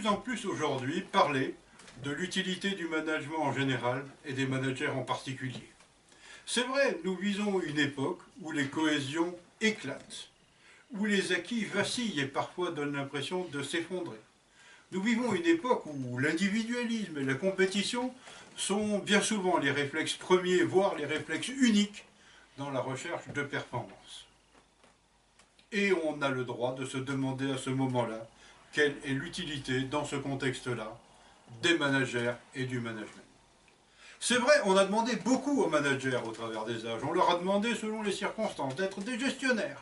en plus aujourd'hui parler de l'utilité du management en général et des managers en particulier. C'est vrai, nous visons une époque où les cohésions éclatent, où les acquis vacillent et parfois donnent l'impression de s'effondrer. Nous vivons une époque où l'individualisme et la compétition sont bien souvent les réflexes premiers, voire les réflexes uniques dans la recherche de performance. Et on a le droit de se demander à ce moment-là quelle est l'utilité, dans ce contexte-là, des managers et du management. C'est vrai, on a demandé beaucoup aux managers au travers des âges. On leur a demandé, selon les circonstances, d'être des gestionnaires,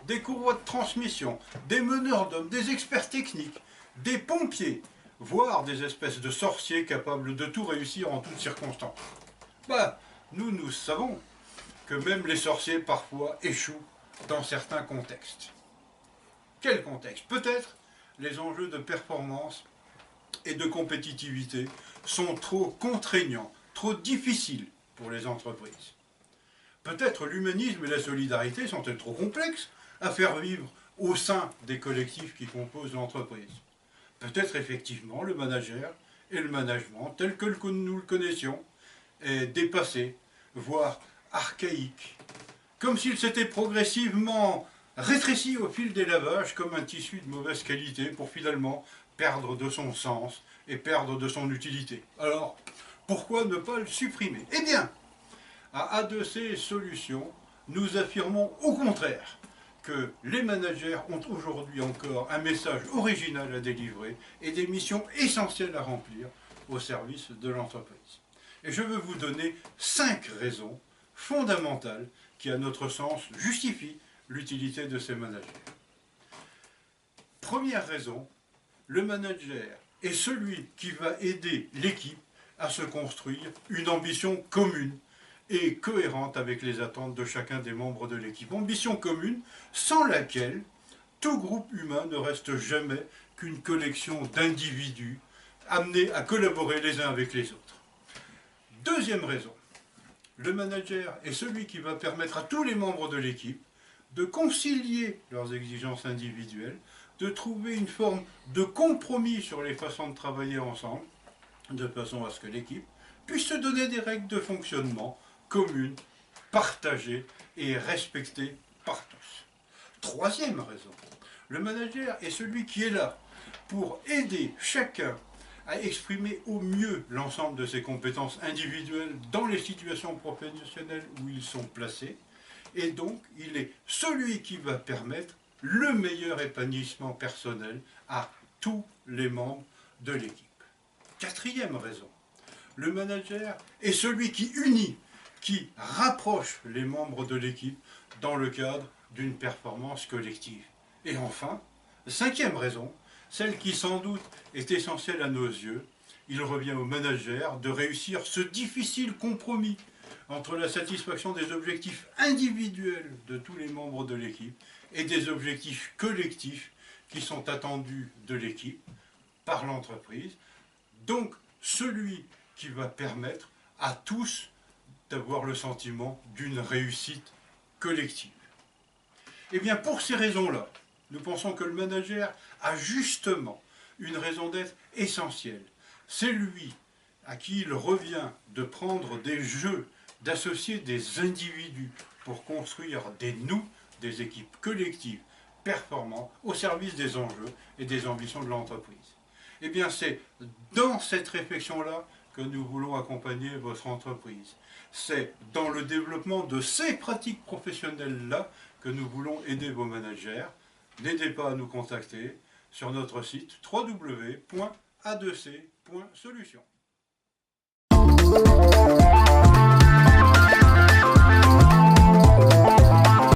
des courroies de transmission, des meneurs d'hommes, des experts techniques, des pompiers, voire des espèces de sorciers capables de tout réussir en toutes circonstances. Nous savons que même les sorciers, parfois, échouent dans certains contextes. Quel contexte? Peut-être les enjeux de performance et de compétitivité sont trop contraignants, trop difficiles pour les entreprises. Peut-être l'humanisme et la solidarité sont-elles trop complexes à faire vivre au sein des collectifs qui composent l'entreprise. Peut-être effectivement le manager et le management tel que nous le connaissions est dépassé, voire archaïque, comme s'il s'était progressivement rétréci au fil des lavages comme un tissu de mauvaise qualité pour finalement perdre de son sens et perdre de son utilité. Alors, pourquoi ne pas le supprimer? Eh bien, à A2C Solutions, nous affirmons au contraire que les managers ont aujourd'hui encore un message original à délivrer et des missions essentielles à remplir au service de l'entreprise. Et je veux vous donner 5 raisons fondamentales qui, à notre sens, justifient l'utilité de ces managers. Première raison, le manager est celui qui va aider l'équipe à se construire une ambition commune et cohérente avec les attentes de chacun des membres de l'équipe. Ambition commune sans laquelle tout groupe humain ne reste jamais qu'une collection d'individus amenés à collaborer les uns avec les autres. Deuxième raison, le manager est celui qui va permettre à tous les membres de l'équipe de concilier leurs exigences individuelles, de trouver une forme de compromis sur les façons de travailler ensemble, de façon à ce que l'équipe puisse se donner des règles de fonctionnement communes, partagées et respectées par tous. Troisième raison, le manager est celui qui est là pour aider chacun à exprimer au mieux l'ensemble de ses compétences individuelles dans les situations professionnelles où ils sont placés, et donc il est celui qui va permettre le meilleur épanouissement personnel à tous les membres de l'équipe. Quatrième raison, le manager est celui qui unit, qui rapproche les membres de l'équipe dans le cadre d'une performance collective. Et enfin, cinquième raison, celle qui sans doute est essentielle à nos yeux, il revient au manager de réussir ce difficile compromis entre la satisfaction des objectifs individuels de tous les membres de l'équipe et des objectifs collectifs qui sont attendus de l'équipe par l'entreprise. Donc, celui qui va permettre à tous d'avoir le sentiment d'une réussite collective. Eh bien, pour ces raisons-là, nous pensons que le manager a justement une raison d'être essentielle. C'est lui à qui il revient de prendre des jeux, d'associer des individus pour construire des nous, des équipes collectives, performantes, au service des enjeux et des ambitions de l'entreprise. Eh bien, c'est dans cette réflexion-là que nous voulons accompagner votre entreprise. C'est dans le développement de ces pratiques professionnelles-là que nous voulons aider vos managers. N'hésitez pas à nous contacter sur notre site www.a2c.solutions.